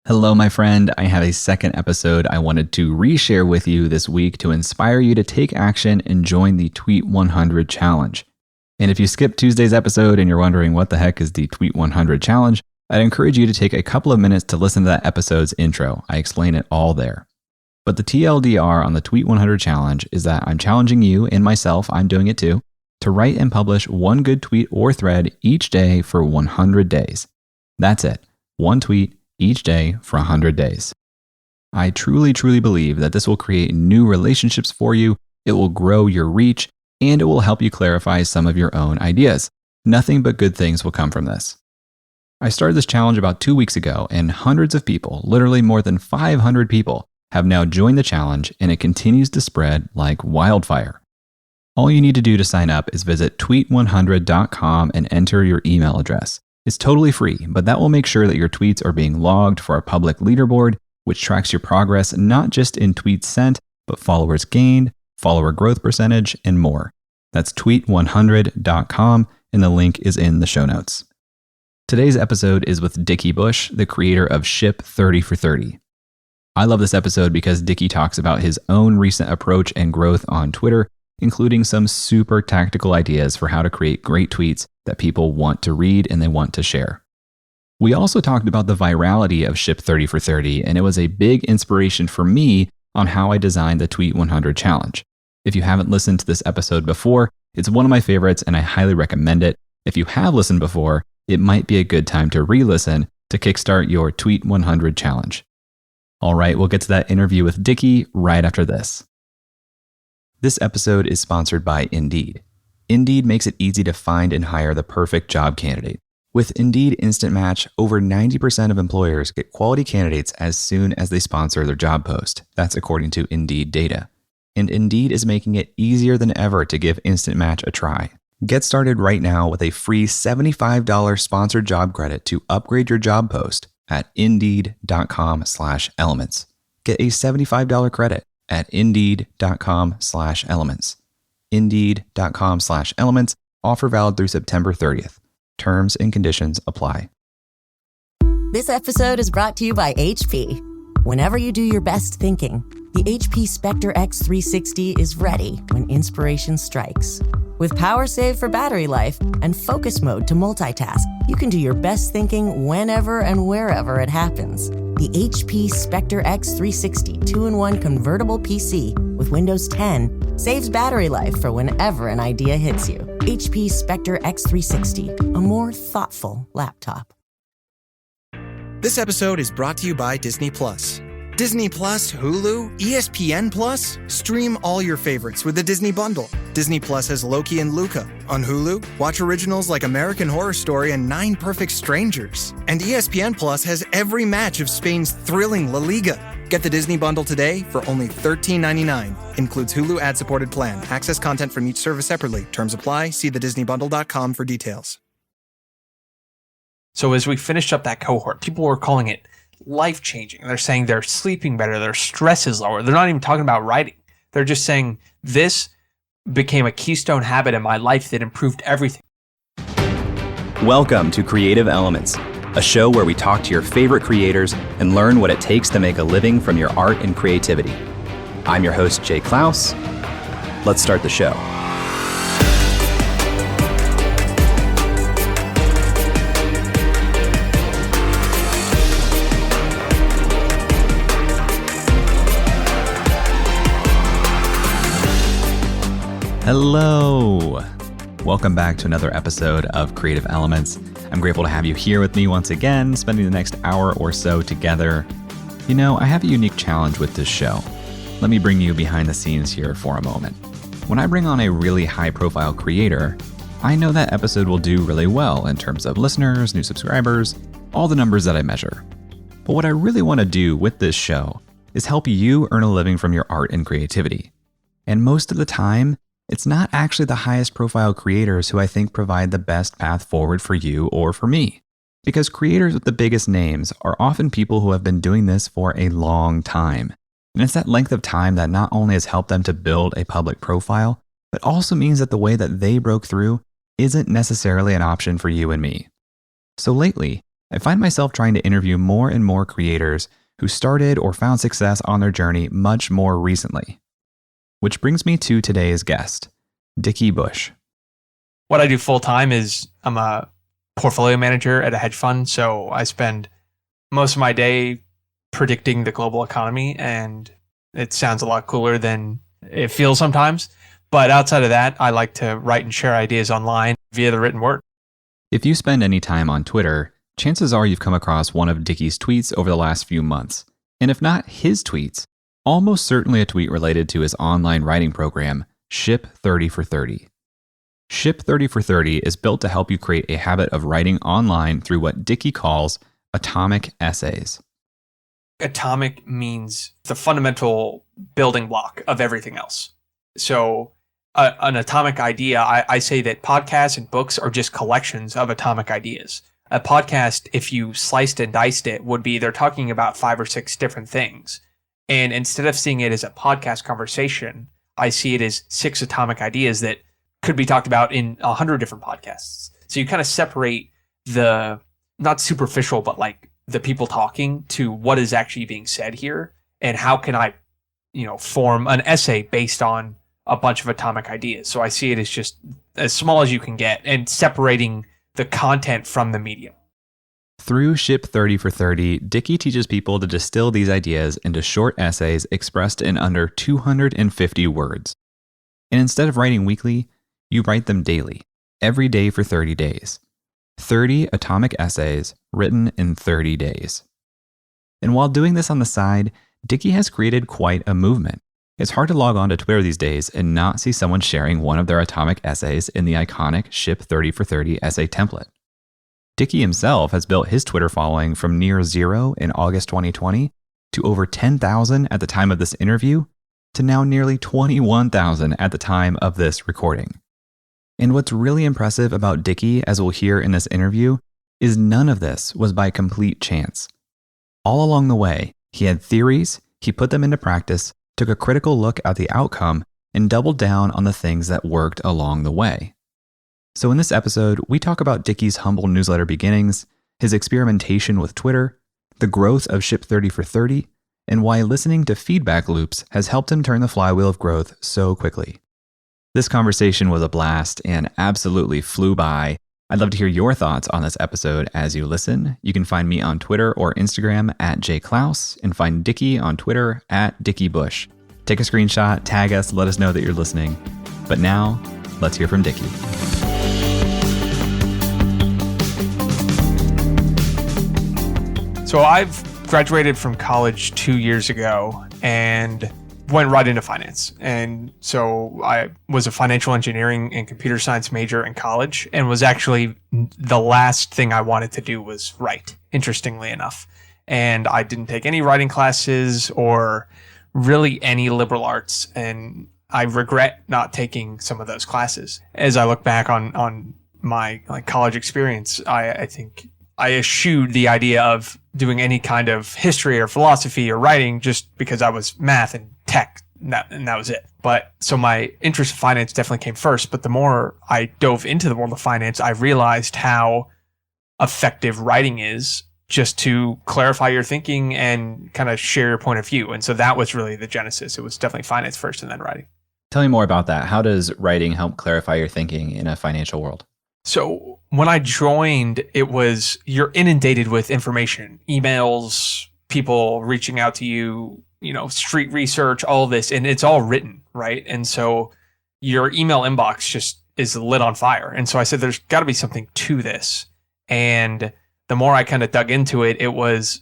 Hello, my friend. I have a second episode I wanted to reshare with you this week to inspire you to take action and join the Tweet 100 Challenge. And if you skipped Tuesday's episode and you're wondering what the heck is the Tweet 100 Challenge, I'd encourage you to take a couple of minutes to listen to that episode's intro. I explain it all there. But the TLDR on the Tweet 100 Challenge is that I'm challenging you and myself, I'm doing it too, to write and publish one good tweet or thread each day for 100 days. That's it. One tweet each day for 100 days. I truly believe that this will create new relationships for you, it will grow your reach, and it will help you clarify some of your own ideas. Nothing but good things will come from this. I started this challenge about 2 weeks ago, and hundreds of people, literally more than 500 people, have now joined the challenge, and it continues to spread like wildfire. All you need to do to sign up is visit tweet100.com and enter your email address. It's totally free, but that will make sure that your tweets are being logged for a public leaderboard, which tracks your progress not just in tweets sent, but followers gained, follower growth percentage, and more. That's tweet100.com, and the link is in the show notes. Today's episode is with Dickie Bush, the creator of Ship 30 for 30. I love this episode because Dickie talks about his own recent approach and growth on Twitter, including some super tactical ideas for how to create great tweets that people want to read and they want to share. We also talked about the virality of Ship 30 for 30, and it was a big inspiration for me on how I designed the Tweet 100 Challenge. If you haven't listened to this episode before, it's one of my favorites and I highly recommend it. If you have listened before, it might be a good time to re-listen to kickstart your Tweet 100 Challenge. All right, we'll get to that interview with Dickie right after this. This episode is sponsored by Indeed. Indeed makes it easy to find and hire the perfect job candidate. With Indeed Instant Match, over 90% of employers get quality candidates as soon as they sponsor their job post. That's according to Indeed data. And Indeed is making it easier than ever to give Instant Match a try. Get started right now with a free $75 sponsored job credit to upgrade your job post at Indeed.com/elements. Get a $75 credit at Indeed.com/elements. Indeed.com/elements. Offer valid through September 30th. Terms and conditions apply. This episode is brought to you by HP. Whenever you do your best thinking, the HP Spectre X360 is ready when inspiration strikes. With power save for battery life and focus mode to multitask, you can do your best thinking whenever and wherever it happens. The HP Spectre X360 2-in-1 convertible PC with Windows 10 saves battery life for whenever an idea hits you. HP Spectre X360, a more thoughtful laptop. This episode is brought to you by Disney+. Disney+, Hulu, ESPN+. Stream all your favorites with the Disney Bundle. Disney+ has Loki and Luca. On Hulu, watch originals like American Horror Story and 9 Perfect Strangers. And ESPN+ has every match of Spain's thrilling La Liga. Get the Disney Bundle today for only $13.99. Includes Hulu ad-supported plan. Access content from each service separately. Terms apply. See thedisneybundle.com for details. So as we finished up that cohort, people were calling it life-changing. They're saying they're sleeping better, their stress is lower. They're not even talking about writing. They're just saying this became a keystone habit in my life that improved everything. Welcome to Creative Elements, a show where we talk to your favorite creators and learn what it takes to make a living from your art and creativity. I'm your host, Jay Klaus. Let's start the show. Hello! Welcome back to another episode of Creative Elements. I'm grateful to have you here with me once again, spending the next hour or so together. You know, I have a unique challenge with this show. Let me bring you behind the scenes here for a moment. When I bring on a really high-profile creator, I know that episode will do really well in terms of listeners, new subscribers, all the numbers that I measure. But what I really want to do with this show is help you earn a living from your art and creativity. And most of the time, it's not actually the highest profile creators who I think provide the best path forward for you or for me. Because creators with the biggest names are often people who have been doing this for a long time. And it's that length of time that not only has helped them to build a public profile, but also means that the way that they broke through isn't necessarily an option for you and me. So lately, I find myself trying to interview more and more creators who started or found success on their journey much more recently. Which brings me to today's guest, Dickie Bush. What I do full time is I'm a portfolio manager at a hedge fund. So I spend most of my day predicting the global economy, and it sounds a lot cooler than it feels sometimes. But outside of that, I like to write and share ideas online via the written word. If you spend any time on Twitter, chances are you've come across one of Dickie's tweets over the last few months. And if not his tweets, almost certainly a tweet related to his online writing program, Ship 30 for 30. Ship 30 for 30 is built to help you create a habit of writing online through what Dickie calls atomic essays. Atomic means the fundamental building block of everything else. So an atomic idea, I say that podcasts and books are just collections of atomic ideas. A podcast, if you sliced and diced it, would be they're talking about 5 or 6 different things. And instead of seeing it as a podcast conversation, I see it as 6 atomic ideas that could be talked about in 100 different podcasts. So you kind of separate the, not superficial, but like the people talking to what is actually being said here. And how can I, form an essay based on a bunch of atomic ideas. So I see it as just as small as you can get and separating the content from the medium. Through Ship 30 for 30, Dickie teaches people to distill these ideas into short essays expressed in under 250 words. And instead of writing weekly, you write them daily, every day for 30 days. 30 atomic essays written in 30 days. And while doing this on the side, Dickie has created quite a movement. It's hard to log on to Twitter these days and not see someone sharing one of their atomic essays in the iconic Ship 30 for 30 essay template. Dickie himself has built his Twitter following from near 0 in August 2020 to over 10,000 at the time of this interview to now nearly 21,000 at the time of this recording. And what's really impressive about Dickie, as we'll hear in this interview, is none of this was by complete chance. All along the way, he had theories, he put them into practice, took a critical look at the outcome, and doubled down on the things that worked along the way. So in this episode, we talk about Dickie's humble newsletter beginnings, his experimentation with Twitter, the growth of Ship 30 for 30, and why listening to feedback loops has helped him turn the flywheel of growth so quickly. This conversation was a blast and absolutely flew by. I'd love to hear your thoughts on this episode as you listen. You can find me on Twitter or Instagram at jklaus and find Dickie on Twitter at Dickie Bush. Take a screenshot, tag us, let us know that you're listening. But now, let's hear from Dickie. So I've graduated from college 2 years ago and went right into finance. And so I was a financial engineering and computer science major in college, and was actually the last thing I wanted to do was write, interestingly enough. And I didn't take any writing classes or really any liberal arts. And I regret not taking some of those classes. As I look back on my college experience, I think I eschewed the idea of doing any kind of history or philosophy or writing just because I was math and tech, and that was it. But so my interest in finance definitely came first. But the more I dove into the world of finance, I realized how effective writing is just to clarify your thinking and kind of share your point of view. And so that was really the genesis. It was definitely finance first and then writing. Tell me more about that. How does writing help clarify your thinking in a financial world? So when I joined, it was you're inundated with information, emails, people reaching out to you, street research, all of this, and it's all written, right? And so your email inbox just is lit on fire. And so I said, there's got to be something to this. And the more I kind of dug into it, it was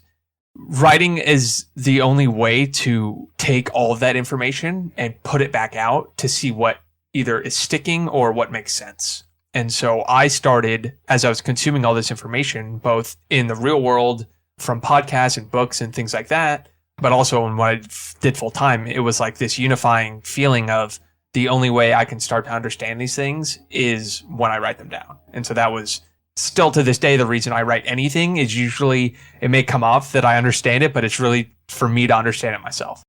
writing is the only way to take all of that information and put it back out to see what either is sticking or what makes sense. And so I started, as I was consuming all this information, both in the real world from podcasts and books and things like that, but also in what I did full time, it was like this unifying feeling of the only way I can start to understand these things is when I write them down. And so that was still to this day, the reason I write anything is usually it may come off that I understand it, but it's really for me to understand it myself.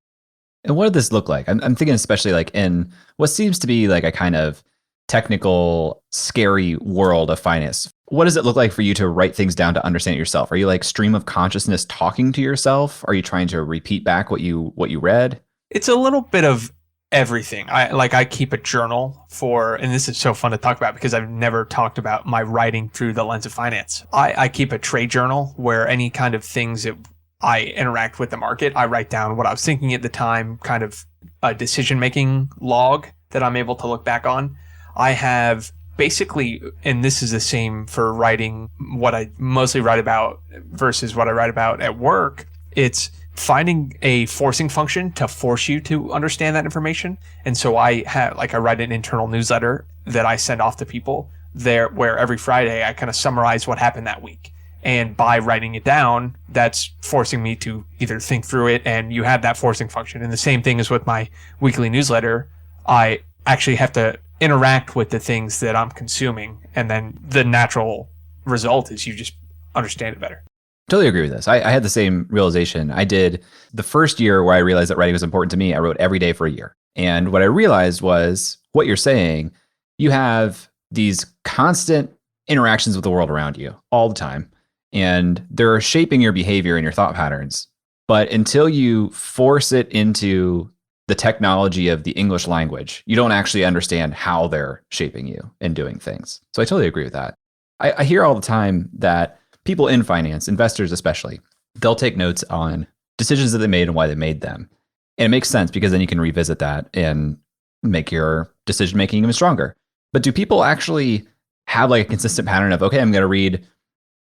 And what did this look like? I'm thinking especially like in what seems to be like a kind of technical, scary world of finance. What does it look like for you to write things down to understand it yourself? Are you like stream of consciousness talking to yourself? Are you trying to repeat back what you read? It's a little bit of everything. I keep a journal for, and this is so fun to talk about because I've never talked about my writing through the lens of finance. I keep a trade journal where any kind of things that I interact with the market, I write down what I was thinking at the time, kind of a decision-making log that I'm able to look back on. I have basically, and this is the same for writing what I mostly write about versus what I write about at work, it's finding a forcing function to force you to understand that information. And so I write an internal newsletter that I send off to people there, where every Friday I kind of summarize what happened that week. And by writing it down, that's forcing me to either think through it, and you have that forcing function. And the same thing is with my weekly newsletter. I actually have to interact with the things that I'm consuming, and then the natural result is you just understand it better. Totally agree with this. I had the same realization. I did the first year where I realized that writing was important to me. I wrote every day for a year. And what I realized was what you're saying, you have these constant interactions with the world around you all the time, and they're shaping your behavior and your thought patterns. But until you force it into the technology of the English language, you don't actually understand how they're shaping you and doing things. So I totally agree with that. I hear all the time that people in finance, investors especially, they'll take notes on decisions that they made and why they made them. And it makes sense because then you can revisit that and make your decision making even stronger. But do people actually have like a consistent pattern of, okay, I'm going to read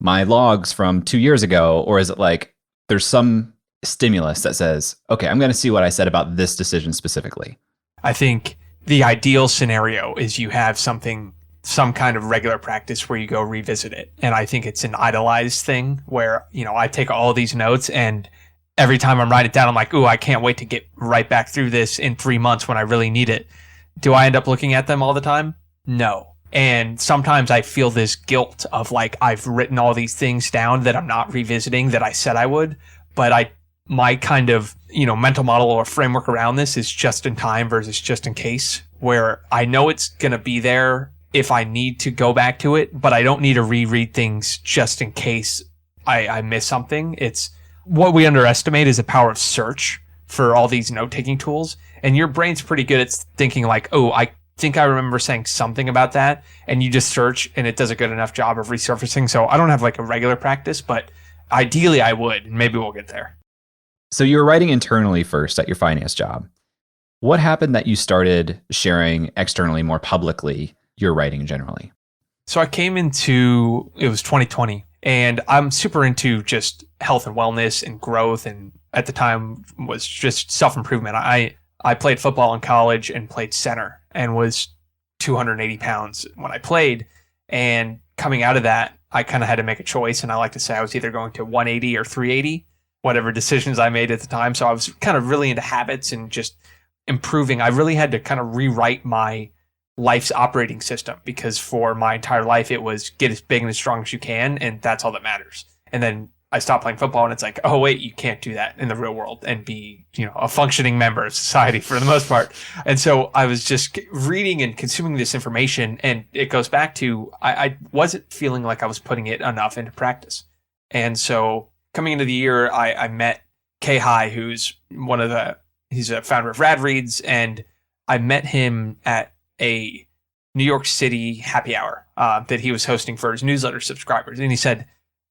my logs from 2 years ago? Or is it like there's some stimulus that says, okay, I'm going to see what I said about this decision specifically? I think the ideal scenario is you have some kind of regular practice where you go revisit it. And I think it's an idolized thing where, I take all these notes, and every time I'm writing it down, I'm like, ooh, I can't wait to get right back through this in 3 months when I really need it. Do I end up looking at them all the time? No. And sometimes I feel this guilt of like, I've written all these things down that I'm not revisiting that I said I would, but my kind of, mental model or framework around this is just in time versus just in case, where I know it's going to be there if I need to go back to it, but I don't need to reread things just in case I miss something. It's what we underestimate is the power of search for all these note-taking tools. And your brain's pretty good at thinking like, oh, I think I remember saying something about that. And you just search and it does a good enough job of resurfacing. So I don't have like a regular practice, but ideally I would, and maybe we'll get there. So you were writing internally first at your finance job. What happened that you started sharing externally more publicly your writing generally? So I came into, it was 2020, and I'm super into just health and wellness and growth. And at the time was just self-improvement. I played football in college and played center and was 280 pounds when I played. And coming out of that, I kind of had to make a choice. And I like to say I was either going to 180 or 380, whatever decisions I made at the time. So I was kind of really into habits and just improving. I really had to kind of rewrite my life's operating system, because for my entire life, it was get as big and as strong as you can. And that's all that matters. And then I stopped playing football, and it's like, oh, wait, you can't do that in the real world and be, a functioning member of society for the most part. And so I was just reading and consuming this information. And it goes back to, I wasn't feeling like I was putting it enough into practice. And so coming into the year, I met Kay High, who's he's a founder of Rad Reads. And I met him at a New York City happy hour that he was hosting for his newsletter subscribers. And he said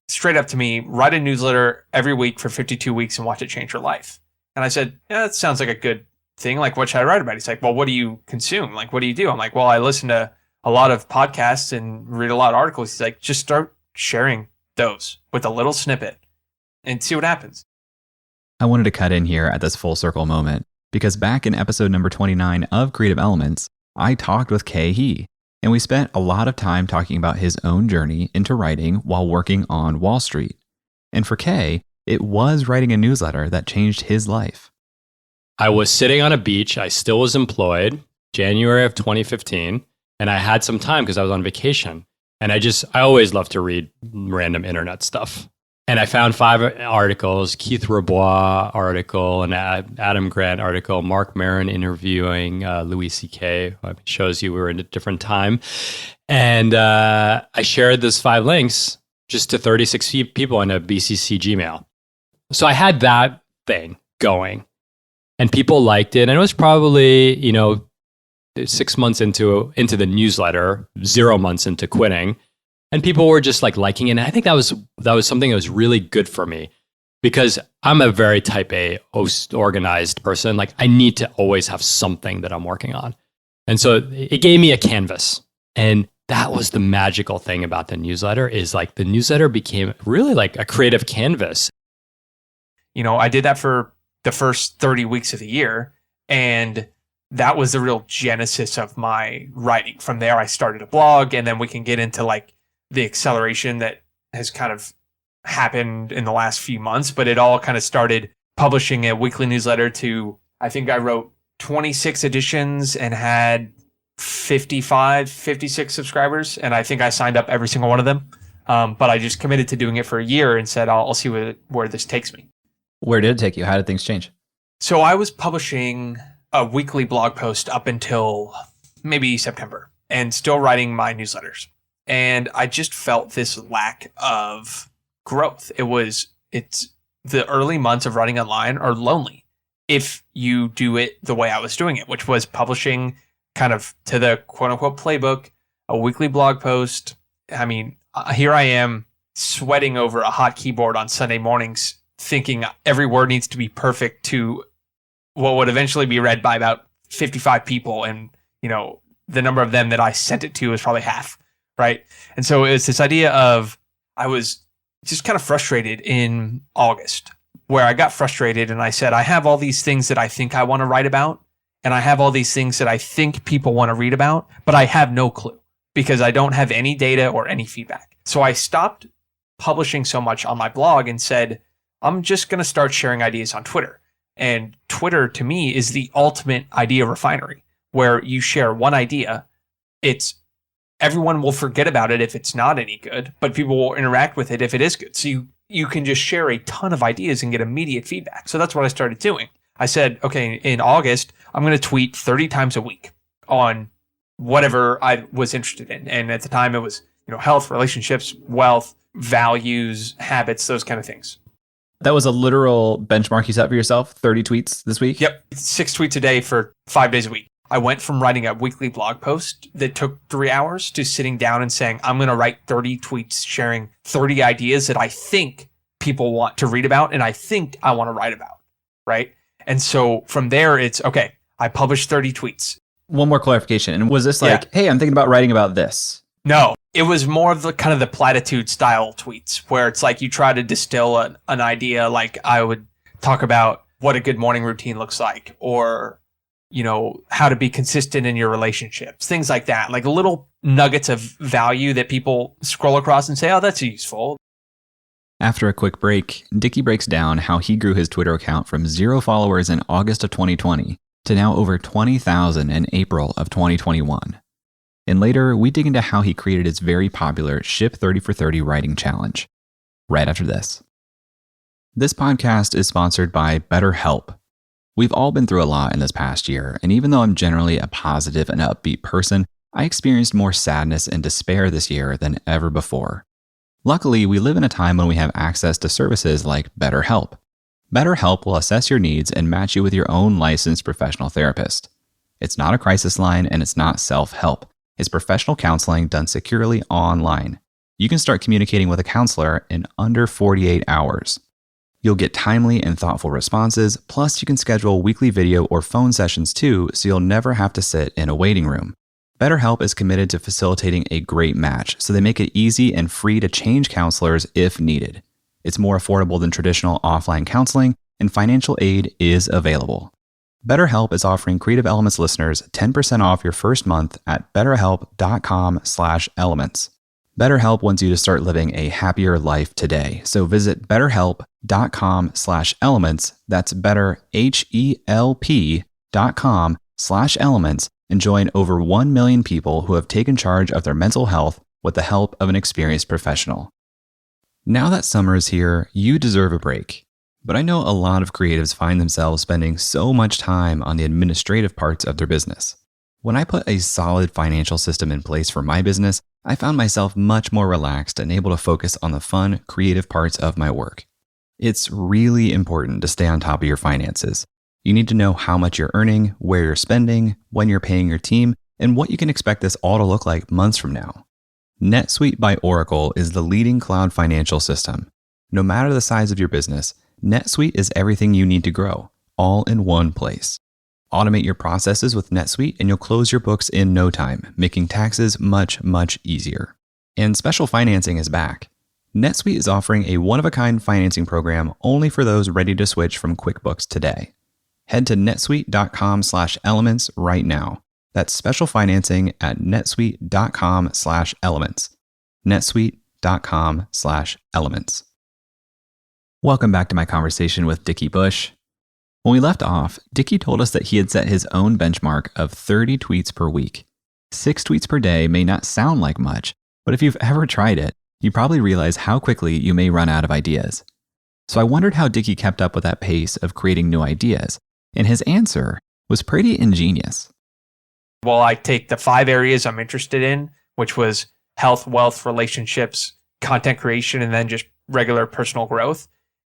straight up to me, write a newsletter every week for 52 weeks and watch it change your life. And I said, yeah, that sounds like a good thing. Like, what should I write about? He's like, well, what do you consume? Like, what do you do? I'm like, well, I listen to a lot of podcasts and read a lot of articles. He's like, just start sharing those with a little snippet and see what happens. I wanted to cut in here at this full circle moment because back in episode number 29 of Creative Elements, I talked with Kay He, and we spent a lot of time talking about his own journey into writing while working on Wall Street. And for Kay, it was writing a newsletter that changed his life. I was sitting on a beach. I still was employed, January of 2015, and I had some time because I was on vacation. And I always love to read random internet stuff. And I found 5 articles, Keith Rabois article, an Adam Grant article, Mark Maron interviewing Louis C.K. Shows you we were in a different time. And I shared those 5 links just to 36 people in a BCC Gmail. So I had that thing going and people liked it. And it was probably, 6 months into the newsletter, 0 months into quitting. And people were just like liking it. And I think that was something that was really good for me because I'm a very type A organized person. Like I need to always have something that I'm working on. And so it gave me a canvas. And that was the magical thing about the newsletter is like the newsletter became really like a creative canvas. I did that for the first 30 weeks of the year. And that was the real genesis of my writing. From there, I started a blog, and then we can get into like the acceleration that has kind of happened in the last few months, but it all kind of started publishing a weekly newsletter to, I think I wrote 26 editions and had 56 subscribers. And I think I signed up every single one of them. But I just committed to doing it for a year and said, I'll see where this takes me. Where did it take you? How did things change? So I was publishing a weekly blog post up until maybe September and still writing my newsletters. And I just felt this lack of growth. It's the early months of writing online are lonely if you do it the way I was doing it, which was publishing kind of to the quote unquote playbook, a weekly blog post. I mean, here I am sweating over a hot keyboard on Sunday mornings, thinking every word needs to be perfect to what would eventually be read by about 55 people. And, the number of them that I sent it to is probably half. Right. And so it's this idea of I was just kind of frustrated in August where I got frustrated and I said, I have all these things that I think I want to write about. And I have all these things that I think people want to read about, but I have no clue because I don't have any data or any feedback. So I stopped publishing so much on my blog and said, I'm just going to start sharing ideas on Twitter. And Twitter to me is the ultimate idea refinery where you share one idea. Everyone will forget about it if it's not any good, but people will interact with it if it is good. So you can just share a ton of ideas and get immediate feedback. So that's what I started doing. I said, okay, in August, I'm going to tweet 30 times a week on whatever I was interested in. And at the time it was, health, relationships, wealth, values, habits, those kind of things. That was a literal benchmark you set for yourself, 30 tweets this week? Yep. 6 tweets a day for 5 days a week. I went from writing a weekly blog post that took 3 hours to sitting down and saying, I'm going to write 30 tweets sharing 30 ideas that I think people want to read about and I think I want to write about, right? And so from there, it's, okay, I published 30 tweets. One more clarification. And was this like, hey, I'm thinking about writing about this? No, it was more of the kind of the platitude style tweets where it's like you try to distill an idea. Like I would talk about what a good morning routine looks like or how to be consistent in your relationships, things like that, like little nuggets of value that people scroll across and say, oh, that's useful. After a quick break, Dickie breaks down how he grew his Twitter account from 0 followers in August of 2020 to now over 20,000 in April of 2021. And later, we dig into how he created his very popular Ship 30 for 30 writing challenge. Right after this. This podcast is sponsored by BetterHelp. We've all been through a lot in this past year, and even though I'm generally a positive and upbeat person, I experienced more sadness and despair this year than ever before. Luckily, we live in a time when we have access to services like BetterHelp. BetterHelp will assess your needs and match you with your own licensed professional therapist. It's not a crisis line and it's not self-help. It's professional counseling done securely online. You can start communicating with a counselor in under 48 hours. You'll get timely and thoughtful responses, plus you can schedule weekly video or phone sessions too, so you'll never have to sit in a waiting room. BetterHelp is committed to facilitating a great match, so they make it easy and free to change counselors if needed. It's more affordable than traditional offline counseling, and financial aid is available. BetterHelp is offering Creative Elements listeners 10% off your first month at betterhelp.com/elements. BetterHelp wants you to start living a happier life today. So visit betterhelp.com/elements. That's betterhelp.com/elements and join over 1 million people who have taken charge of their mental health with the help of an experienced professional. Now that summer is here, you deserve a break. But I know a lot of creatives find themselves spending so much time on the administrative parts of their business. When I put a solid financial system in place for my business, I found myself much more relaxed and able to focus on the fun, creative parts of my work. It's really important to stay on top of your finances. You need to know how much you're earning, where you're spending, when you're paying your team, and what you can expect this all to look like months from now. NetSuite by Oracle is the leading cloud financial system. No matter the size of your business, NetSuite is everything you need to grow, all in one place. Automate your processes with NetSuite and you'll close your books in no time, making taxes much, much easier. And special financing is back. NetSuite is offering a one-of-a-kind financing program only for those ready to switch from QuickBooks today. Head to netsuite.com/elements right now. That's special financing at netsuite.com/elements. netsuite.com/elements. Welcome back to my conversation with Dickie Bush. When we left off, Dickie told us that he had set his own benchmark of 30 tweets per week. 6 tweets per day may not sound like much, but if you've ever tried it, you probably realize how quickly you may run out of ideas. So I wondered how Dickie kept up with that pace of creating new ideas, and his answer was pretty ingenious. Well, I take the 5 areas I'm interested in, which was health, wealth, relationships, content creation, and then just regular personal growth.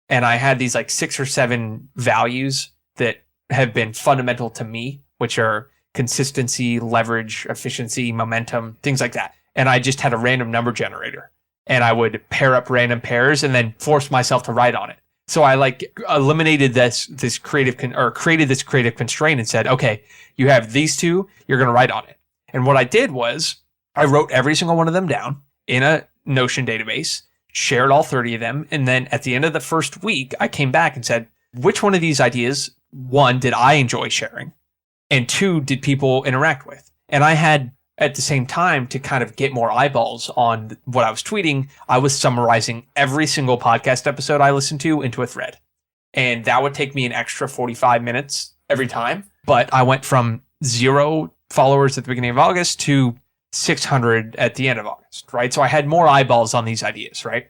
And I had these like 6 or 7 values that have been fundamental to me, which are consistency, leverage, efficiency, momentum, things like that. And I just had a random number generator and I would pair up random pairs and then force myself to write on it. So I eliminated created this creative constraint and said, okay, you have these 2, you're going to write on it. And what I did was I wrote every single one of them down in a Notion database, shared all 30 of them. And then at the end of the first week, I came back and said, which one of these ideas, 1, did I enjoy sharing? And 2, did people interact with? And I had, at the same time, to kind of get more eyeballs on what I was tweeting, I was summarizing every single podcast episode I listened to into a thread. And that would take me an extra 45 minutes every time. But I went from 0 followers at the beginning of August to 600 at the end of August, right? So I had more eyeballs on these ideas, right?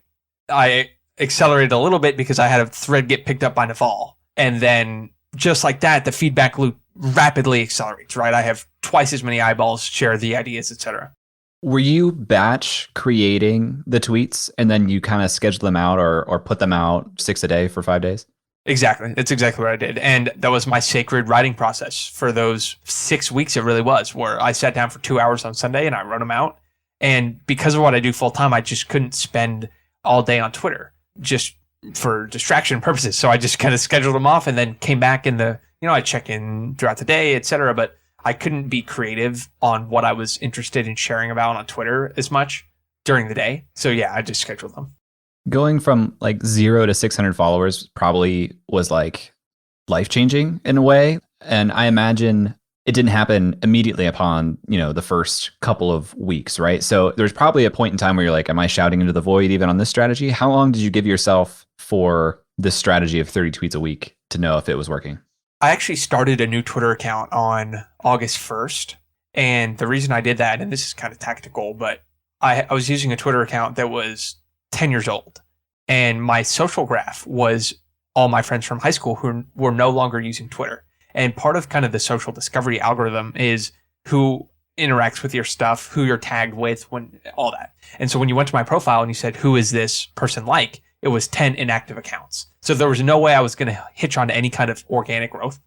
I accelerated a little bit because I had a thread get picked up by Naval. And then just like that, the feedback loop rapidly accelerates, right? I have twice as many eyeballs share the ideas, etc. Were you batch creating the tweets and then you kind of schedule them out or put them out 6 a day for 5 days? Exactly. That's exactly what I did. And that was my sacred writing process for those 6 weeks. It really was, where I sat down for 2 hours on Sunday and I wrote them out. And because of what I do full time, I just couldn't spend all day on Twitter just for distraction purposes. So I just kind of scheduled them off and then came back I check in throughout the day, etc. But I couldn't be creative on what I was interested in sharing about on Twitter as much during the day. So yeah, I just scheduled them. Going from 0 to 600 followers probably was life-changing in a way. And I imagine it didn't happen immediately upon, the first couple of weeks, right? So there's probably a point in time where you're like, am I shouting into the void even on this strategy? How long did you give yourself for this strategy of 30 tweets a week to know if it was working? I actually started a new Twitter account on August 1st. And the reason I did that, and this is kind of tactical, but I was using a Twitter account that was 10 years old. And my social graph was all my friends from high school who were no longer using Twitter. And part of kind of the social discovery algorithm is who interacts with your stuff, who you're tagged with, all that. And so when you went to my profile and you said, who is this person like? It was 10 inactive accounts. So there was no way I was going to hitch on to any kind of organic growth.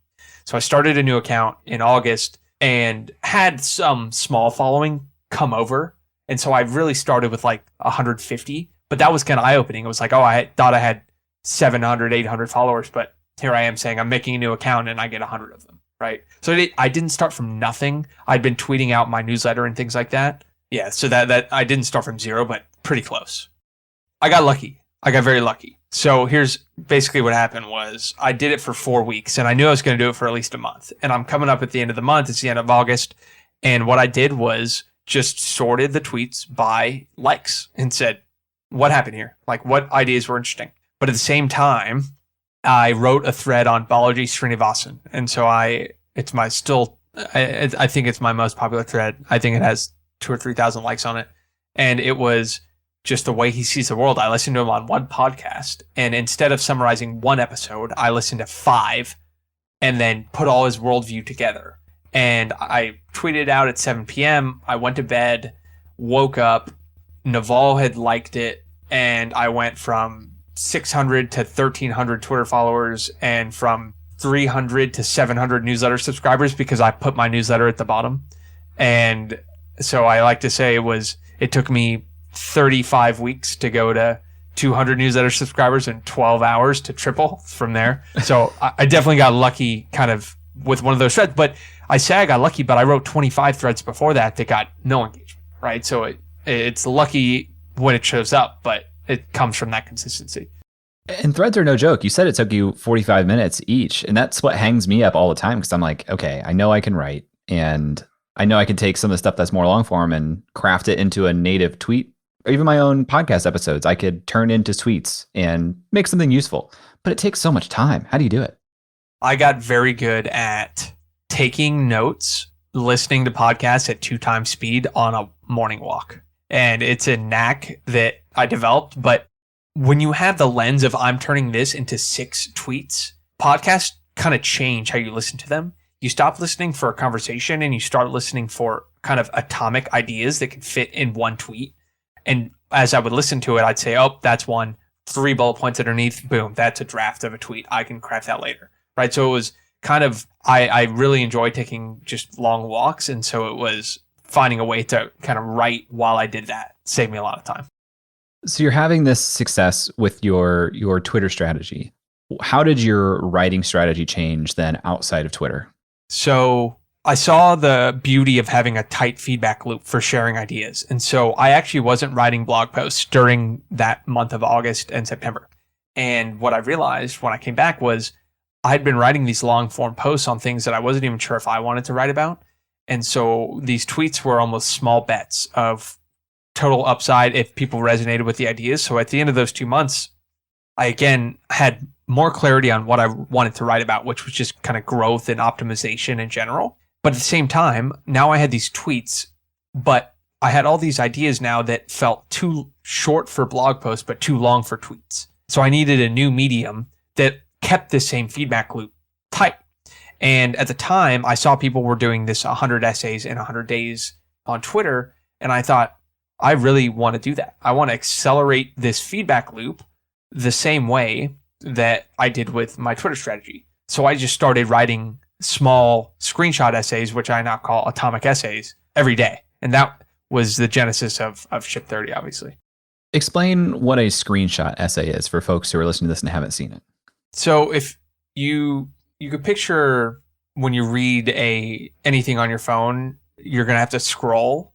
So I started a new account in August and had some small following come over. And so I really started with 150, but that was kind of eye-opening. It was I thought I had 700, 800 followers, but here I am saying I'm making a new account and I get 100 of them, right? So I didn't start from nothing. I'd been tweeting out my newsletter and things like that. Yeah, so that I didn't start from 0, but pretty close. I got lucky. I got very lucky. So here's basically what happened was I did it for 4 weeks and I knew I was going to do it for at least a month. And I'm coming up at the end of the month. It's the end of August. And what I did was just sorted the tweets by likes and said, what happened here? What ideas were interesting? But at the same time, I wrote a thread on Balaji Srinivasan. And so I think it's my most popular thread. I think it has 2,000 or 3,000 likes on it. And it was just the way he sees the world. I listened to him on one podcast, and instead of summarizing one episode, I listened to 5 and then put all his worldview together. And I tweeted out at 7 p.m. I went to bed, woke up, Naval had liked it, and I went from 600 to 1,300 Twitter followers and from 300 to 700 newsletter subscribers because I put my newsletter at the bottom. And so I like to say it took me 35 weeks to go to 200 newsletter subscribers and 12 hours to triple from there. So I definitely got lucky kind of with one of those threads. But I say I got lucky, but I wrote 25 threads before that got no engagement, right? So it's lucky when it shows up, but it comes from that consistency. And threads are no joke. You said it took you 45 minutes each. And that's what hangs me up all the time because I'm like, okay, I know I can write and I know I can take some of the stuff that's more long form and craft it into a native tweet or even my own podcast episodes. I could turn into tweets and make something useful, but it takes so much time. How do you do it? I got very good at taking notes, listening to podcasts at 2 times speed on a morning walk. And it's a knack that I developed. But when you have the lens of I'm turning this into 6 tweets, podcasts kind of change how you listen to them. You stop listening for a conversation and you start listening for kind of atomic ideas that can fit in one tweet. And as I would listen to it, I'd say, oh, that's one, 3 bullet points underneath. Boom, that's a draft of a tweet. I can craft that later. Right. So it was kind of, I really enjoy taking just long walks. And so it was finding a way to kind of write while I did that. Saved me a lot of time. So you're having this success with your Twitter strategy. How did your writing strategy change then outside of Twitter? So I saw the beauty of having a tight feedback loop for sharing ideas. And so I actually wasn't writing blog posts during that month of August and September. And what I realized when I came back was I'd been writing these long form posts on things that I wasn't even sure if I wanted to write about. And so these tweets were almost small bets of total upside if people resonated with the ideas. So at the end of those 2 months, I again had more clarity on what I wanted to write about, which was just kind of growth and optimization in general. But at the same time, now I had these tweets, but I had all these ideas now that felt too short for blog posts, but too long for tweets. So I needed a new medium that kept the same feedback loop tight. And at the time, I saw people were doing this 100 essays in 100 days on Twitter. And I thought, I really want to do that. I want to accelerate this feedback loop the same way that I did with my Twitter strategy. So I just started writing small screenshot essays, which I now call atomic essays, every day. And that was the genesis of Ship 30, obviously. Explain what a screenshot essay is for folks who are listening to this and haven't seen it. So if you could picture when you read anything on your phone, you're going to have to scroll.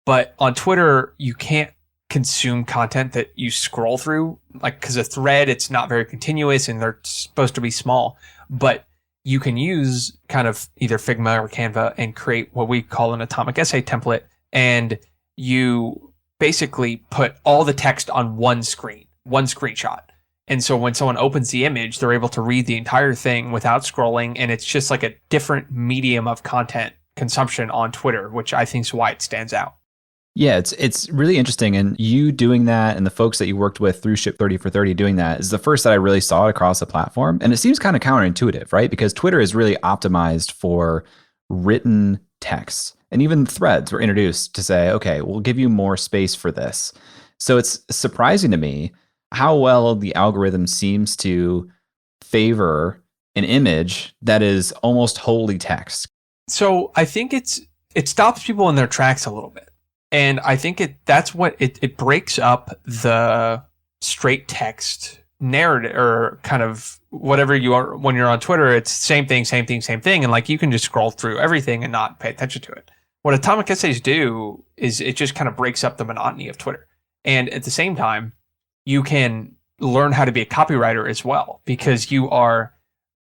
But on Twitter, you can't consume content that you scroll through, like, because a thread, it's not very continuous and they're supposed to be small. But you can use kind of either Figma or Canva and create what we call an atomic essay template. And you basically put all the text on one screen, one screenshot. And so when someone opens the image, they're able to read the entire thing without scrolling. And it's just like a different medium of content consumption on Twitter, which I think is why it stands out. Yeah, it's really interesting. And you doing that and the folks that you worked with through Ship 30 for 30 doing that is the first that I really saw it across the platform. And it seems kind of counterintuitive, right? Because Twitter is really optimized for written texts. And even threads were introduced to say, okay, we'll give you more space for this. So it's surprising to me how well the algorithm seems to favor an image that is almost wholly text. So I think it stops people in their tracks a little bit. And I think that's what it breaks up the straight text narrative, or kind of whatever you are when you're on Twitter. It's same thing. And like you can just scroll through everything and not pay attention to it. What atomic essays do is it just kind of breaks up the monotony of Twitter. And at the same time, you can learn how to be a copywriter as well, because you are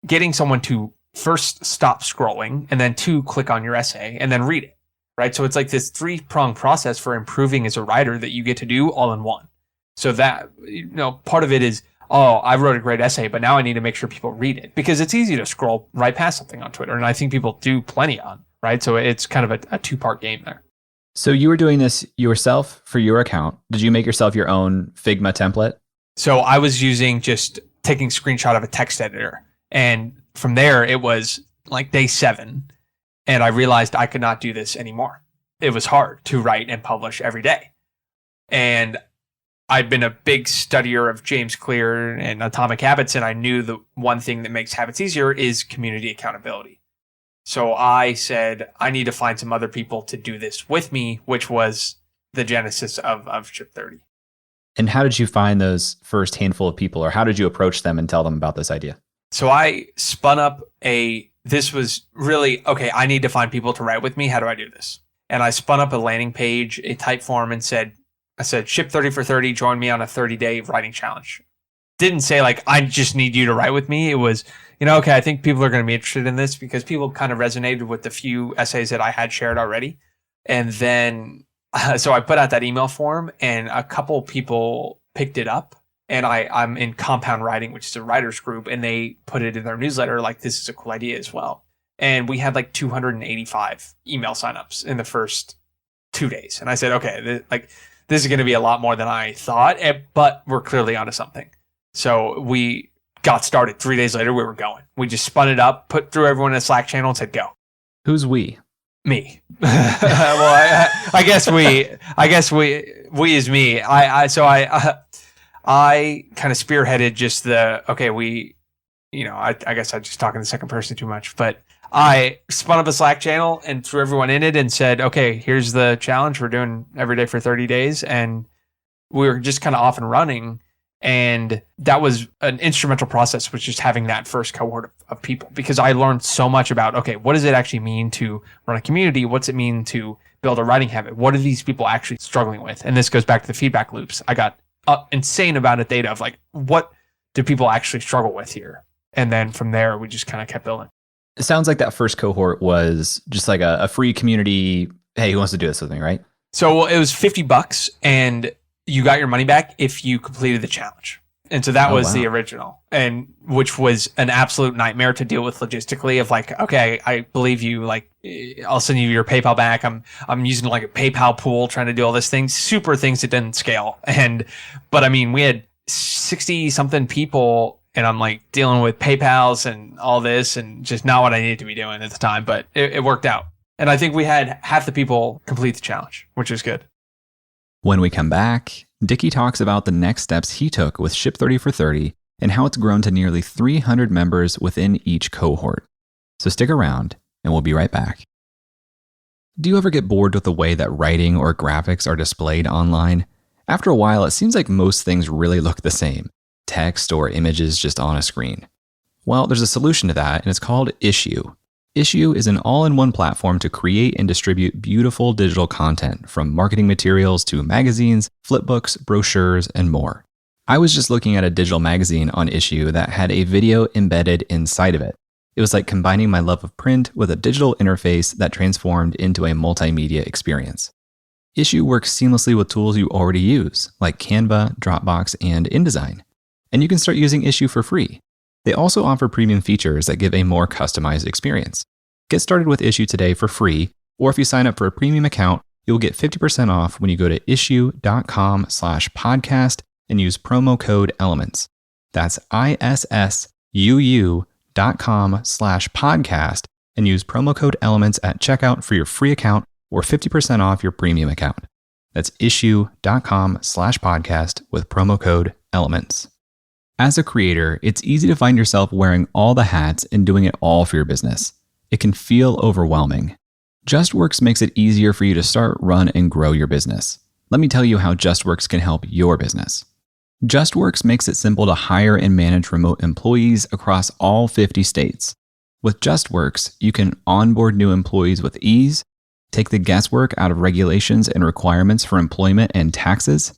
getting someone to first stop scrolling and then 2, click on your essay and then read it. Right. So it's like this 3-pronged process for improving as a writer that you get to do all in one. So that, part of it is, oh, I wrote a great essay, but now I need to make sure people read it, because it's easy to scroll right past something on Twitter. And I think people do plenty on. Right. So it's kind of a 2-part game there. So you were doing this yourself for your account. Did you make yourself your own Figma template? So I was using just taking a screenshot of a text editor. And from there, it was like day 7. And I realized I could not do this anymore. It was hard to write and publish every day. And I'd been a big studier of James Clear and Atomic Habits, and I knew the one thing that makes habits easier is community accountability. So I said, I need to find some other people to do this with me, which was the genesis of Ship30. And how did you find those first handful of people, or how did you approach them and tell them about this idea? So I spun up this was really, okay, I need to find people to write with me. How do I do this? And I spun up a landing page, a type form, and I said, Ship 30 for 30, join me on a 30-day writing challenge. Didn't say like, I just need you to write with me. It was, okay, I think people are going to be interested in this because people kind of resonated with the few essays that I had shared already. And then, so I put out that email form and a couple people picked it up. And I'm in Compound Writing, which is a writers group, and they put it in their newsletter like, this is a cool idea as well. And we had like 285 email signups in the first 2 days. And I said, okay, this is going to be a lot more than I thought, but we're clearly onto something. So we got started. 3 days later, we were going. We just spun it up, threw everyone in a Slack channel and said, go. Who's we? Me. Well, I guess we is me. I kind of spearheaded just I guess I'm just talking the second person too much, but I spun up a Slack channel and threw everyone in it and said, okay, here's the challenge. We're doing every day for 30 days. And we were just kind of off and running. And that was an instrumental process, was just having that first cohort of people, because I learned so much about, okay, what does it actually mean to run a community? What's it mean to build a writing habit? What are these people actually struggling with? And this goes back to the feedback loops. I got insane amount of data of like, what do people actually struggle with here? And then from there, we just kind of kept building. It sounds like that first cohort was just like a free community. Hey, who wants to do this with me, right? So it was $50 and you got your money back if you completed the challenge. And so that was the original, and which was an absolute nightmare to deal with logistically of like, okay, I believe you, like, I'll send you your PayPal back. I'm using like a PayPal pool trying to do all this thing, super things that didn't scale. But I mean, we had 60 something people and I'm like dealing with PayPals and all this and just not what I needed to be doing at the time, but it worked out. And I think we had half the people complete the challenge, which was good. When we come back, Dickie talks about the next steps he took with Ship 30 for 30 and how it's grown to nearly 300 members within each cohort. So stick around and we'll be right back. Do you ever get bored with the way that writing or graphics are displayed online? After a while, it seems like most things really look the same, text or images just on a screen. Well, there's a solution to that, and it's called Issue. Issue is an all-in-one platform to create and distribute beautiful digital content, from marketing materials to magazines, flipbooks, brochures, and more. I was just looking at a digital magazine on Issue that had a video embedded inside of it. It was like combining my love of print with a digital interface that transformed into a multimedia experience. Issue works seamlessly with tools you already use, like Canva, Dropbox, and InDesign. And you can start using Issue for free. They also offer premium features that give a more customized experience. Get started with Issue today for free, or if you sign up for a premium account, you'll get 50% off when you go to issue.com/podcast and use promo code ELEMENTS. That's issuu.com/podcast and use promo code ELEMENTS at checkout for your free account or 50% off your premium account. That's issue.com/podcast with promo code ELEMENTS. As a creator, it's easy to find yourself wearing all the hats and doing it all for your business. It can feel overwhelming. JustWorks makes it easier for you to start, run, and grow your business. Let me tell you how JustWorks can help your business. JustWorks makes it simple to hire and manage remote employees across all 50 states. With JustWorks, you can onboard new employees with ease, take the guesswork out of regulations and requirements for employment and taxes,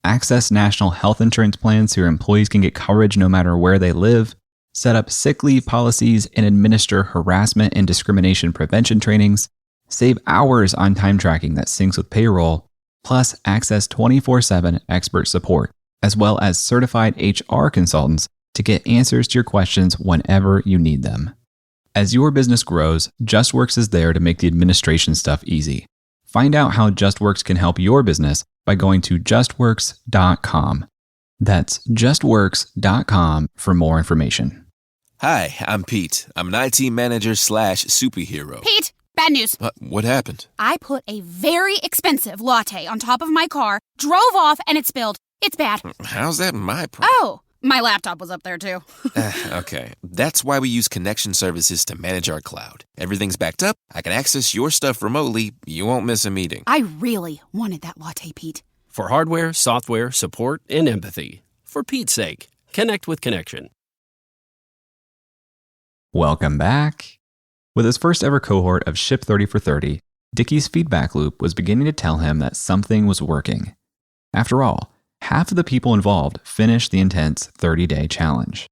access national health insurance plans so your employees can get coverage no matter where they live, set up sick leave policies and administer harassment and discrimination prevention trainings, save hours on time tracking that syncs with payroll, plus access 24/7 expert support, as well as certified HR consultants to get answers to your questions whenever you need them. As your business grows, JustWorks is there to make the administration stuff easy. Find out how JustWorks can help your business by going to justworks.com. That's justworks.com for more information. Hi, I'm Pete. I'm an IT manager / superhero. Pete, bad news. What happened? I put a very expensive latte on top of my car, drove off, and it spilled. It's bad. How's that my problem? Oh, my laptop was up there too. Okay, that's why we use connection services to manage our cloud. Everything's backed up. I can access your stuff remotely. You won't miss a meeting. I really wanted that latte, Pete. For hardware, software, support, and empathy. For Pete's sake, connect with Connection. Welcome back. With his first ever cohort of Ship 30 for 30, Dickie's feedback loop was beginning to tell him that something was working. After all, half of the people involved finished the intense 30-day challenge.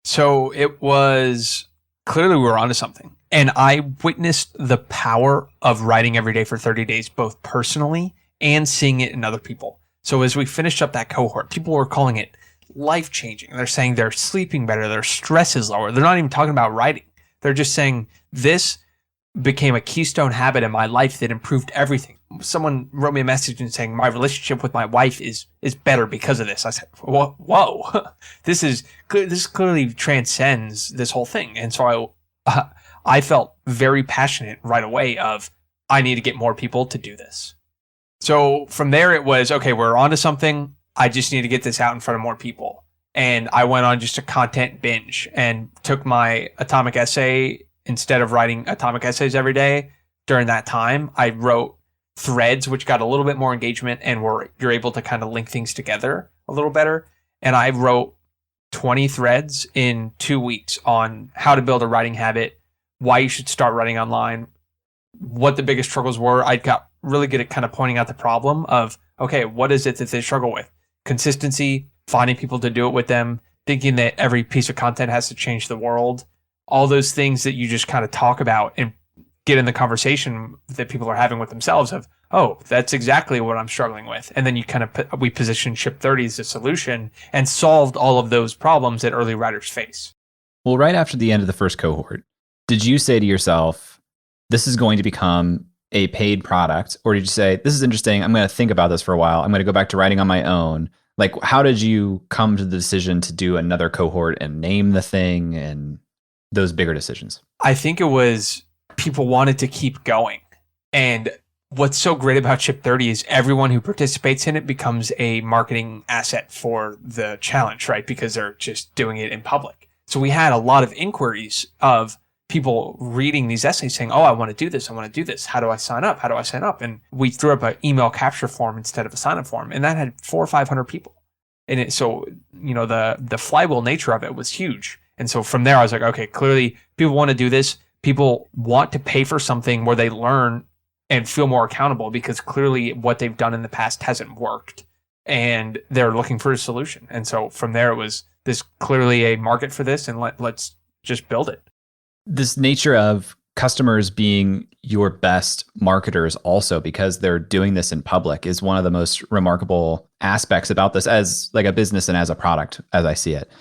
So it was clearly we were onto something. And I witnessed the power of writing every day for 30 days, both personally and seeing it in other people. So as we finished up that cohort, people were calling it life-changing. They're saying they're sleeping better, their stress is lower. They're not even talking about writing. They're just saying this became a keystone habit in my life that improved everything. Someone wrote me a message and saying my relationship with my wife is better because of this. I said, whoa, this clearly transcends this whole thing. And so I felt very passionate right away of I need to get more people to do this. So from there it was, okay, we're onto something. I just need to get this out in front of more people. And I went on just a content binge and took my atomic essay. Instead of writing atomic essays every day during that time, I wrote threads, which got a little bit more engagement and you're able to kind of link things together a little better. And I wrote 20 threads in 2 weeks on how to build a writing habit, why you should start writing online, what the biggest struggles were. I got really good at kind of pointing out the problem of, okay, what is it that they struggle with? Consistency, finding people to do it with them, thinking that every piece of content has to change the world. All those things that you just kind of talk about and get in the conversation that people are having with themselves of, oh, that's exactly what I'm struggling with. And then you kind of, we positioned Ship 30 as a solution and solved all of those problems that early writers face. Well, right after the end of the first cohort, did you say to yourself, this is going to become a paid product? Or did you say, this is interesting, I'm going to think about this for a while, I'm going to go back to writing on my own? Like, how did you come to the decision to do another cohort and name the thing and those bigger decisions? I think it was people wanted to keep going. And what's so great about Ship 30 is everyone who participates in it becomes a marketing asset for the challenge, right? Because they're just doing it in public. So we had a lot of inquiries of people reading these essays saying, oh, I want to do this. I want to do this. How do I sign up? How do I sign up? And we threw up an email capture form instead of a sign up form. And that had 400 or 500 people in it. So, you know, the flywheel nature of it was huge. And so from there, I was like, okay, clearly people want to do this. People want to pay for something where they learn and feel more accountable because clearly what they've done in the past hasn't worked and they're looking for a solution. And so from there, it was this clearly a market for this and let's just build it. This nature of customers being your best marketers also because they're doing this in public is one of the most remarkable aspects about this as like a business and as a product, as I see it.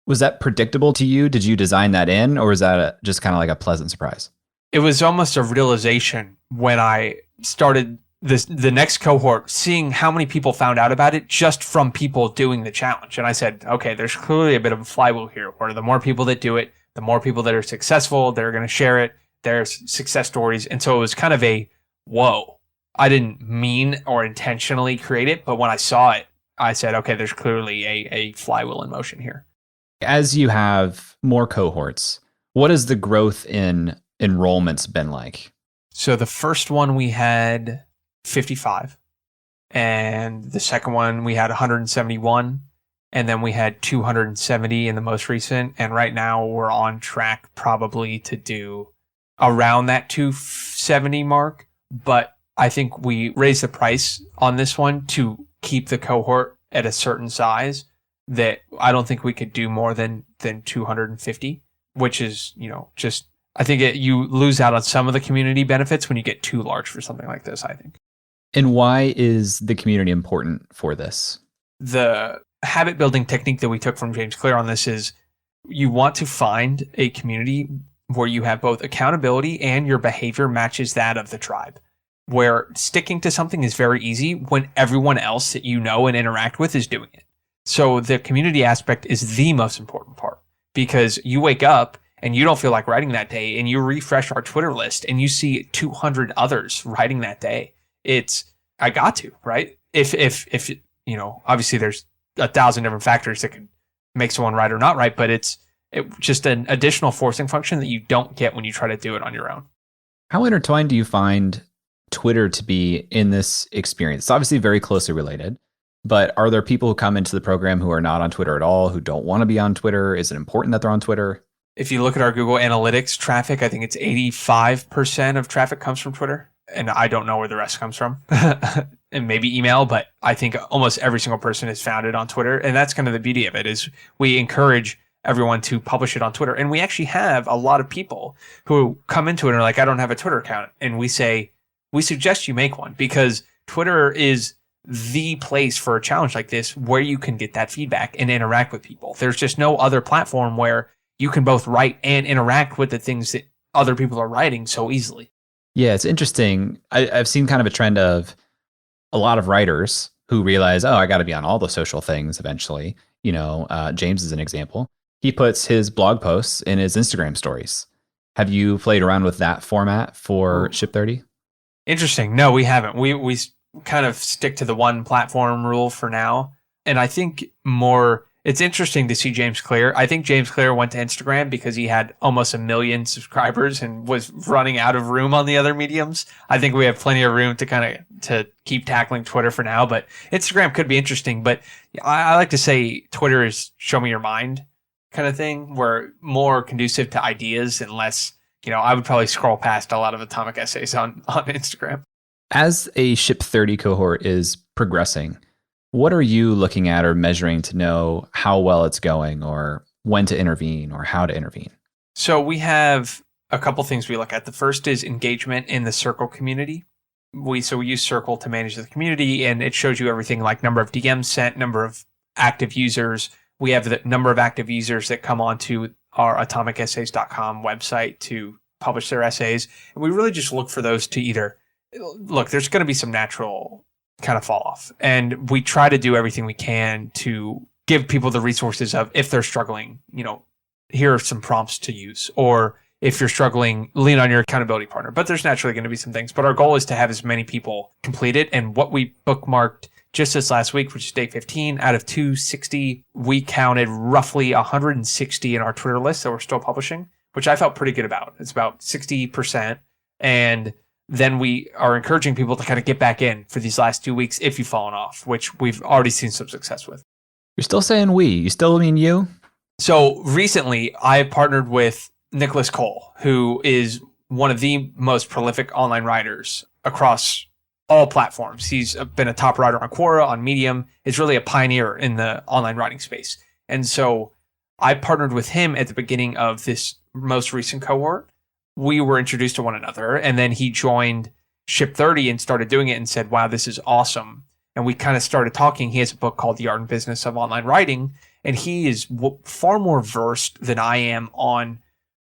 Was that predictable to you? Did you design that in, or was that just kind of like a pleasant surprise? It was almost a realization when I started the next cohort, seeing how many people found out about it just from people doing the challenge. And I said, okay, there's clearly a bit of a flywheel here where the more people that do it, the more people that are successful, they're going to share it. There's success stories. And so it was kind of a, whoa, I didn't mean or intentionally create it. But when I saw it, I said, okay, there's clearly a flywheel in motion here. As you have more cohorts, what has the growth in enrollments been like? So the first one we had 55, and the second one we had 171, and then we had 270 in the most recent. And right now we're on track probably to do around that 270 mark. But I think we raised the price on this one to keep the cohort at a certain size that I don't think we could do more than 250, which is, you know, just, I think you lose out on some of the community benefits when you get too large for something like this, I think. And why is the community important for this? The habit building technique that we took from James Clear on this is you want to find a community where you have both accountability and your behavior matches that of the tribe. where sticking to something is very easy when everyone else that you know and interact with is doing it. So the community aspect is the most important part, because you wake up and you don't feel like writing that day and you refresh our Twitter list and you see 200 others writing that day. I got to, right? If obviously there's 1,000 different factors that could make someone write or not write, but it's just an additional forcing function that you don't get when you try to do it on your own. How intertwined do you find Twitter to be in this experience? It's obviously very closely related, but are there people who come into the program who are not on Twitter at all, who don't want to be on Twitter? Is it important that they're on Twitter? If you look at our Google Analytics traffic, I think it's 85% of traffic comes from Twitter. And I don't know where the rest comes from. And maybe email, but I think almost every single person is found it on Twitter. And that's kind of the beauty of it, is we encourage everyone to publish it on Twitter. And we actually have a lot of people who come into it and are like, I don't have a Twitter account. And we say, we suggest you make one, because Twitter is the place for a challenge like this where you can get that feedback and interact with people. There's just no other platform where you can both write and interact with the things that other people are writing so easily. Yeah, it's interesting. I've seen kind of a trend of a lot of writers who realize, I got to be on all the social things eventually. James is an example. He puts his blog posts in his Instagram stories. Have you played around with that format for Ship30? Interesting. No, we haven't. We kind of stick to the one platform rule for now. And I think it's interesting to see James Clear. I think James Clear went to Instagram because he had almost 1 million subscribers and was running out of room on the other mediums. I think we have plenty of room to keep tackling Twitter for now, but Instagram could be interesting. But I like to say Twitter is show me your mind kind of thing, where more conducive to ideas and less, I would probably scroll past a lot of atomic essays on Instagram. As a Ship30 cohort is progressing, what are you looking at or measuring to know how well it's going, or when to intervene, or how to intervene? So we have a couple things we look at. The first is engagement in the Circle community. We use Circle to manage the community, and it shows you everything like number of DMs sent, number of active users. We have the number of active users that come onto our atomicessays.com website to publish their essays. And we really just look for those to either, there's going to be some natural kind of fall off. And we try to do everything we can to give people the resources of, if they're struggling, here are some prompts to use, or if you're struggling, lean on your accountability partner. But there's naturally going to be some things. But our goal is to have as many people complete it. And what we bookmarked just this last week, which is day 15, out of 260, we counted roughly 160 in our Twitter list that we're still publishing, which I felt pretty good about. It's about 60%. And then we are encouraging people to kind of get back in for these last 2 weeks if you've fallen off, which we've already seen some success with. You're still saying we. You still mean you? So recently, I have partnered with Nicholas Cole, who is one of the most prolific online writers across all platforms. He's been a top writer on Quora, on Medium. Is really a pioneer in the online writing space. And so I partnered with him at the beginning of this most recent cohort. We were introduced to one another, and then he joined Ship30 and started doing it and said, wow, this is awesome. And we kind of started talking. He has a book called The Art and Business of Online Writing, and he is far more versed than I am on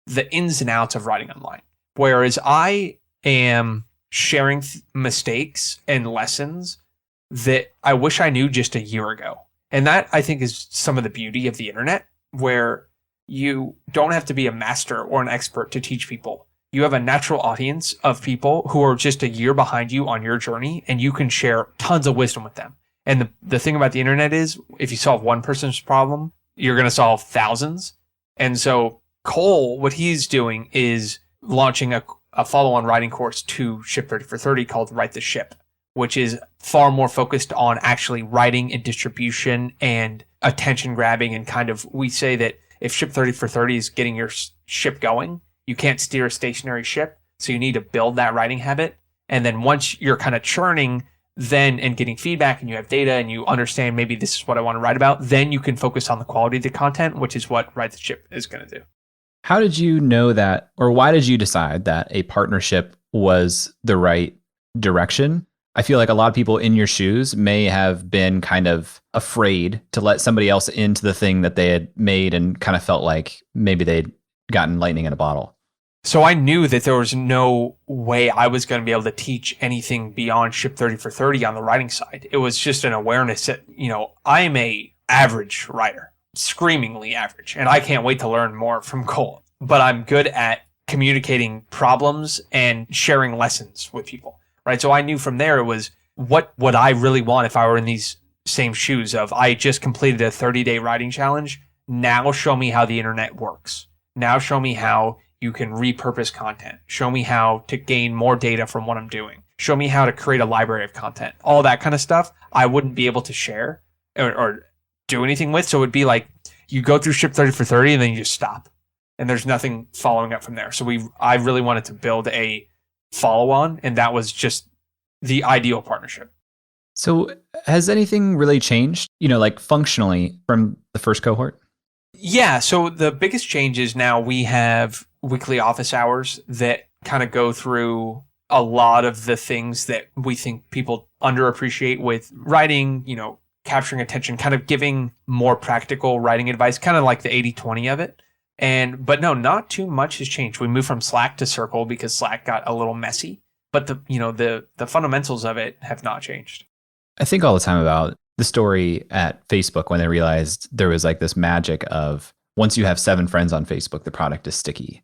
the ins and outs of writing online. Whereas I am sharing mistakes and lessons that I wish I knew just a year ago. And that, I think, is some of the beauty of the internet, where you don't have to be a master or an expert to teach people. You have a natural audience of people who are just a year behind you on your journey, and you can share tons of wisdom with them. And the thing about the internet is, if you solve one person's problem, you're going to solve thousands. And so Cole, what he's doing is launching a follow-on writing course to Ship30 for 30 called Write the Ship, which is far more focused on actually writing and distribution and attention grabbing. And kind of, we say that if Ship30 for 30 is getting your ship going, you can't steer a stationary ship. So you need to build that writing habit. And then once you're kind of churning then and getting feedback and you have data and you understand maybe this is what I want to write about, then you can focus on the quality of the content, which is what Write the Ship is going to do. How did you know that, or why did you decide that a partnership was the right direction? I feel like a lot of people in your shoes may have been kind of afraid to let somebody else into the thing that they had made and kind of felt like maybe they'd gotten lightning in a bottle. So I knew that there was no way I was going to be able to teach anything beyond Ship 30 for 30 on the writing side. It was just an awareness that, I am a average writer, screamingly average, and I can't wait to learn more from Cole. But I'm good at communicating problems and sharing lessons with people, right? So I knew from there it was, what would I really want if I were in these same shoes of, I just completed a 30-day writing challenge. Now show me how the internet works. Now show me how you can repurpose content. Show me how to gain more data from what I'm doing. Show me how to create a library of content. All that kind of stuff I wouldn't be able to share or do anything with. So it would be like you go through Ship 30 for 30 and then you just stop. And there's nothing following up from there. So I really wanted to build a follow-on, and that was just the ideal partnership. So has anything really changed, like functionally from the first cohort? Yeah. So the biggest change is now we have weekly office hours that kind of go through a lot of the things that we think people underappreciate with writing, capturing attention, kind of giving more practical writing advice, kind of like the 80-20 of it. But no, not too much has changed. We moved from Slack to Circle because Slack got a little messy, but the fundamentals of it have not changed. I think all the time about the story at Facebook when they realized there was like this magic of once you have 7 friends on Facebook, the product is sticky.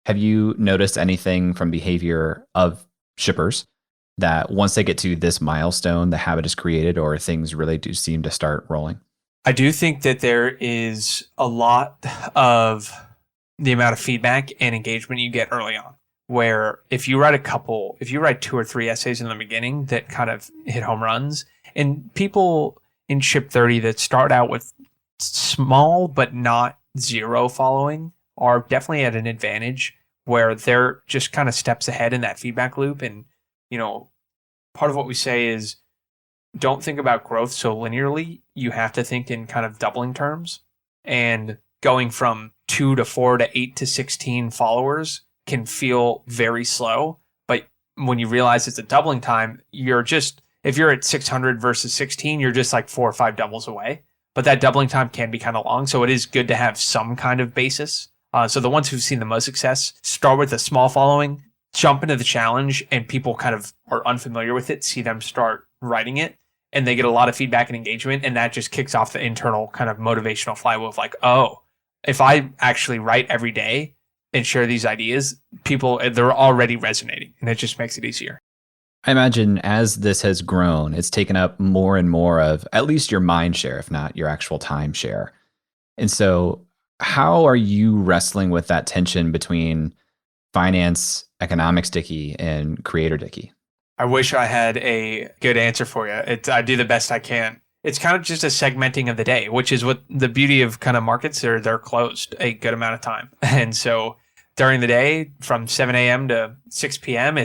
Have you noticed anything from behavior of shippers that once they get to this milestone, the habit is created or things really do seem to start rolling? I do think that there is a lot of the amount of feedback and engagement you get early on, where if you write 2 or 3 essays in the beginning that kind of hit home runs, and people in Ship 30 that start out with small but not zero following are definitely at an advantage where they're just kind of steps ahead in that feedback loop. And, part of what we say is don't think about growth so linearly. You have to think in kind of doubling terms, and going from 2 to 4 to 8 to 16 followers can feel very slow. But when you realize it's a doubling time, if you're at 600 versus 16, you're just like 4 or 5 doubles away. But that doubling time can be kind of long. So it is good to have some kind of basis. So the ones who've seen the most success start with a small following, jump into the challenge, and people kind of are unfamiliar with it, see them start writing it, and they get a lot of feedback and engagement. And that just kicks off the internal kind of motivational flywheel of like, oh, if I actually write every day and share these ideas, they're already resonating, and it just makes it easier. I imagine as this has grown, it's taken up more and more of at least your mind share, if not your actual time share. And so how are you wrestling with that tension between finance, economics Dicky, and creator Dicky? I wish I had a good answer for you. I do the best I can. It's kind of just a segmenting of the day, which is what the beauty of kind of markets are. They're closed a good amount of time. And so during the day from 7 a.m. to 6 p.m.,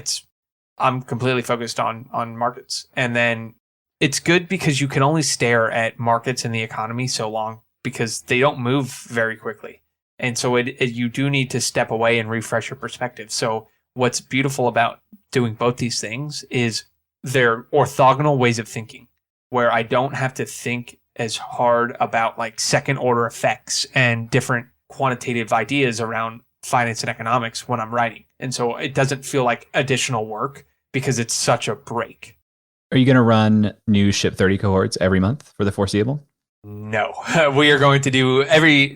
I'm completely focused on markets. And then it's good because you can only stare at markets and the economy so long because they don't move very quickly. And so you do need to step away and refresh your perspective. So what's beautiful about doing both these things is they're orthogonal ways of thinking, where I don't have to think as hard about like second order effects and different quantitative ideas around finance and economics when I'm writing. And so it doesn't feel like additional work because it's such a break. Are you going to run new Ship 30 cohorts every month for the foreseeable? No, we are going to do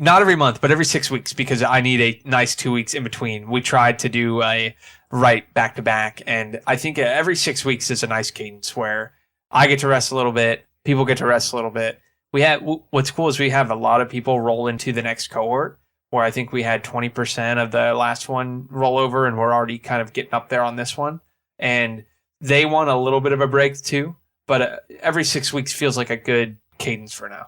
not every month, but every 6 weeks, because I need a nice 2 weeks in between. We tried to do a write back to back, and I think every 6 weeks is a nice cadence where I get to rest a little bit, people get to rest a little bit. What's cool is we have a lot of people roll into the next cohort, where I think we had 20% of the last one roll over, and we're already kind of getting up there on this one. And they want a little bit of a break too, but every 6 weeks feels like a good cadence for now.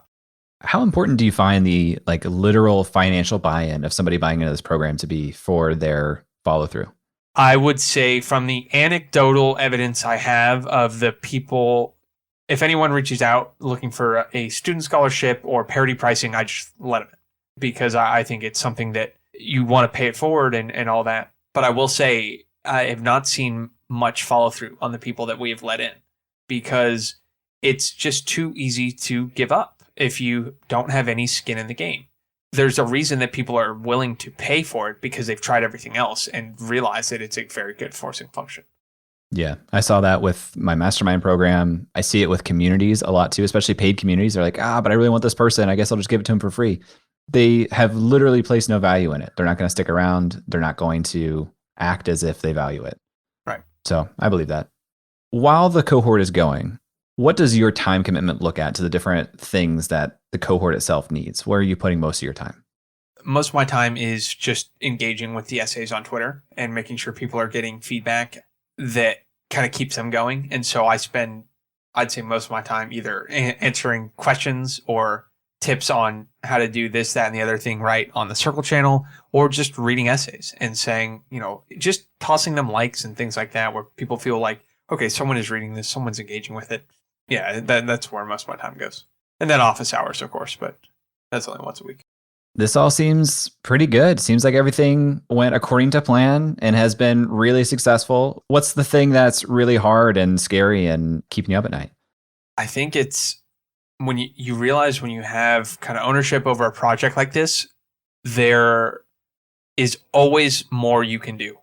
How important do you find the literal financial buy-in of somebody buying into this program to be for their follow-through? I would say from the anecdotal evidence I have of the people, if anyone reaches out looking for a student scholarship or parity pricing, I just let them in, because I think it's something that you want to pay it forward and all that. But I will say I have not seen much follow-through on the people that we have let in, because it's just too easy to give up if you don't have any skin in the game. there's a reason that people are willing to pay for it because they've tried everything else and realize that it's a very good forcing function. Yeah, I saw that with my mastermind program. I see it with communities a lot too, especially paid communities. They're like, but I really want this person. I guess I'll just give it to them for free. They have literally placed no value in it. They're not going to stick around. They're not going to act as if they value it. Right. So I believe that. While the cohort is going, what does your time commitment look at to the different things that the cohort itself needs? Where are you putting most of your time? Most of my time is just engaging with the essays on Twitter and making sure people are getting feedback that kind of keeps them going. And so I spend, I'd say, most of my time either answering questions or tips on how to do this, that, and the other thing right on the Circle channel, or just reading essays and saying, just tossing them likes and things like that, where people feel like, okay, someone is reading this, someone's engaging with it. Yeah, that's where most of my time goes. And then office hours, of course, but that's only once a week. This all seems pretty good. Seems like everything went according to plan and has been really successful. What's the thing that's really hard and scary and keeping you up at night? I think it's when you realize when you have kind of ownership over a project like this, there is always more you can do.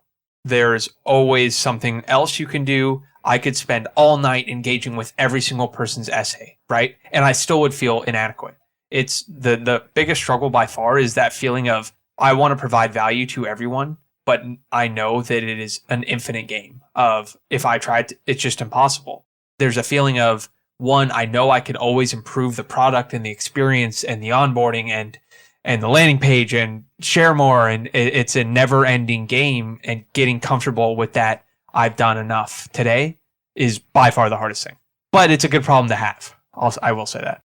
There's always something else you can do. I could spend all night engaging with every single person's essay, right? And I still would feel inadequate. It's the biggest struggle by far is that feeling of, I want to provide value to everyone, but I know that it is an infinite game of, if I tried, it's just impossible. There's a feeling of, one, I know I could always improve the product and the experience and the onboarding and the landing page and share more. And it's a never ending game, and getting comfortable with that. I've done enough today is by far the hardest thing, but it's a good problem to have. I will say that.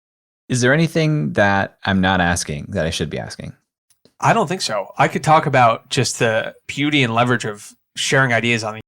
Is there anything that I'm not asking that I should be asking? I don't think so. I could talk about just the beauty and leverage of sharing ideas on the